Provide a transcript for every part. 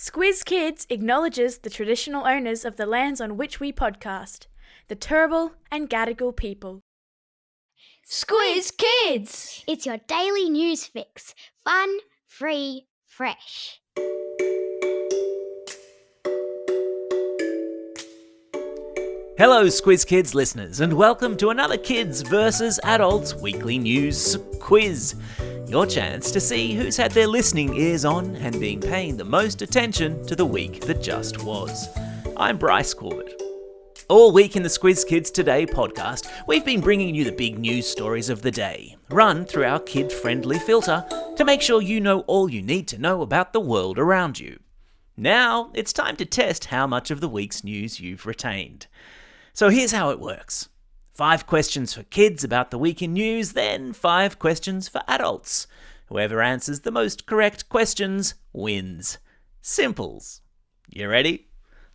Squiz Kids acknowledges the traditional owners of the lands on which we podcast, the Turrbal and Gadigal people. Squiz Kids! It's your daily news fix. Fun, free, fresh. Hello Squiz Kids listeners and welcome to another Kids vs Adults weekly news quiz. Your chance to see who's had their listening ears on and been paying the most attention to the week that just was. I'm Bryce Corbett. All week in the Squiz Kids Today podcast, we've been bringing you the big news stories of the day, run through our kid-friendly filter to make sure you know all you need to know about the world around you. Now, it's time to test how much of the week's news you've retained. So here's how it works. 5 questions for kids about the week in news, then 5 questions for adults. Whoever answers the most correct questions wins. Simples. You ready?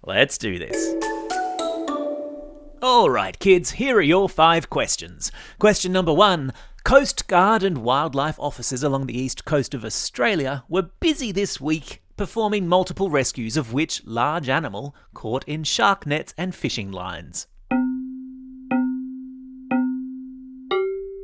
Let's do this. Alright kids, here are your 5 questions. Question number 1. Coast Guard and wildlife officers along the east coast of Australia were busy this week performing multiple rescues of which large animal caught in shark nets and fishing lines?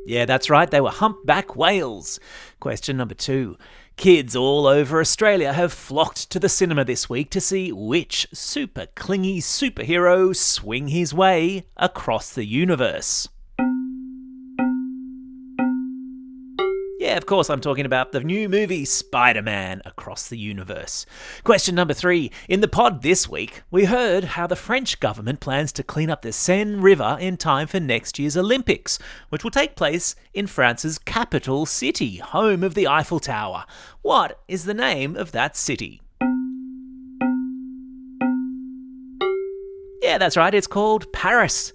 Yeah, that's right, they were humpback whales. Question number 2. Kids all over Australia have flocked to the cinema this week to see which super clingy superhero swing his way across the universe. Yeah, of course, I'm talking about the new movie Spider-Man Across the Universe. Question number 3. In the pod this week, we heard how the French government plans to clean up the Seine River in time for next year's Olympics, which will take place in France's capital city, home of the Eiffel Tower. What is the name of that city? Yeah, that's right, it's called Paris.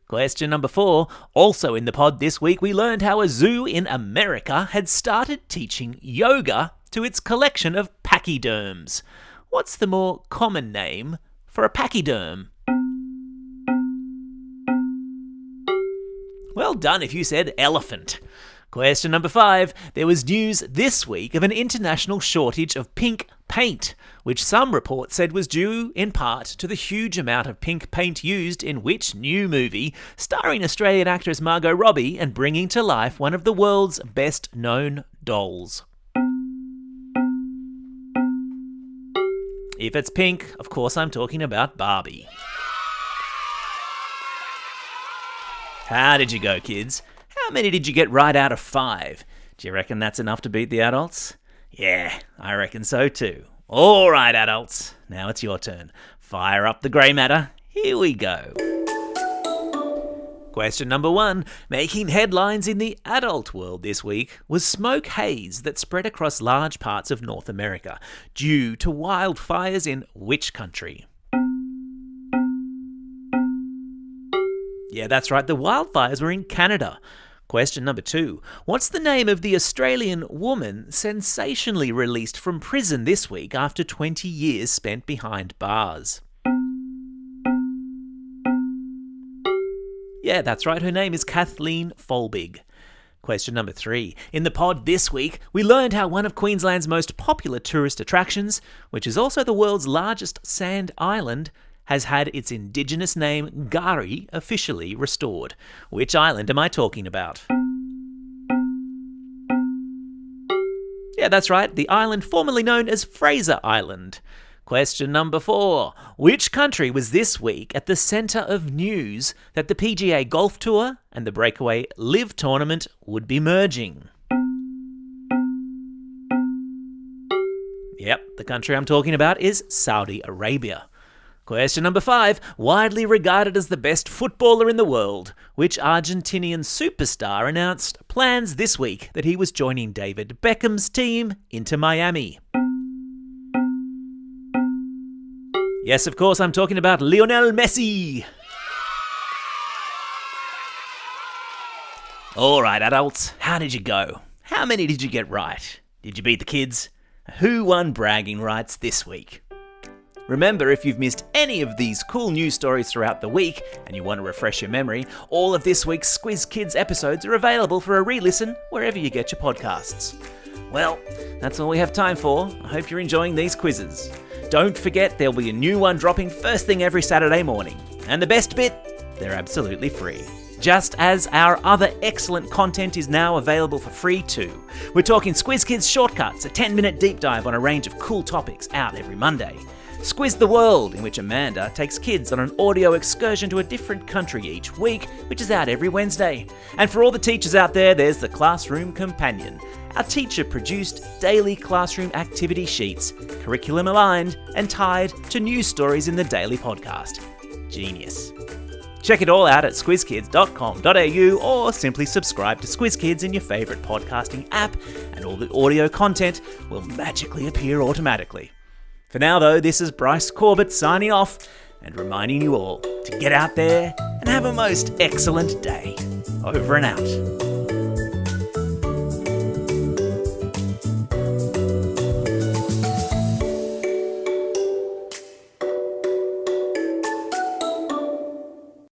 Question number 4. Also in the pod this week, we learned how a zoo in America had started teaching yoga to its collection of pachyderms. What's the more common name for a pachyderm? Well done if you said elephant. Question number 5. There was news this week of an international shortage of pink paint, which some reports said was due in part to the huge amount of pink paint used in which new movie, starring Australian actress Margot Robbie and bringing to life one of the world's best-known dolls. If it's pink, of course I'm talking about Barbie. How did you go, kids? How many did you get right out of 5? Do you reckon that's enough to beat the adults? Yeah, I reckon so too. All right, adults, now it's your turn. Fire up the grey matter. Here we go. Question number 1. Making headlines in the adult world this week was smoke haze that spread across large parts of North America due to wildfires in which country? Yeah, that's right, the wildfires were in Canada. Question number 2. What's the name of the Australian woman sensationally released from prison this week after 20 years spent behind bars? Yeah, that's right, her name is Kathleen Folbig. Question number 3. In the pod this week, we learned how one of Queensland's most popular tourist attractions, which is also the world's largest sand island, has had its indigenous name, Gari, officially restored. Which island am I talking about? Yeah, that's right, the island formerly known as Fraser Island. Question number 4. Which country was this week at the centre of news that the PGA Golf Tour and the breakaway LIV tournament would be merging? Yep, the country I'm talking about is Saudi Arabia. Question number 5. Widely regarded as the best footballer in the world, which Argentinian superstar announced plans this week that he was joining David Beckham's team Inter Miami? Yes, of course, I'm talking about Lionel Messi. All right, adults, how did you go? How many did you get right? Did you beat the kids? Who won bragging rights this week? Remember, if you've missed any of these cool news stories throughout the week and you want to refresh your memory, all of this week's Squiz Kids episodes are available for a re-listen wherever you get your podcasts. Well, that's all we have time for. I hope you're enjoying these quizzes. Don't forget there'll be a new one dropping first thing every Saturday morning. And the best bit, they're absolutely free. Just as our other excellent content is now available for free too. We're talking Squiz Kids Shortcuts, a 10-minute deep dive on a range of cool topics out every Monday. Squiz the World, in which Amanda takes kids on an audio excursion to a different country each week, which is out every Wednesday. And for all the teachers out there, there's the Classroom Companion, our teacher-produced daily classroom activity sheets, curriculum aligned and tied to news stories in the daily podcast. Genius. Check it all out at squizkids.com.au or simply subscribe to Squiz Kids in your favourite podcasting app and all the audio content will magically appear automatically. For now though, this is Bryce Corbett signing off and reminding you all to get out there and have a most excellent day. Over and out.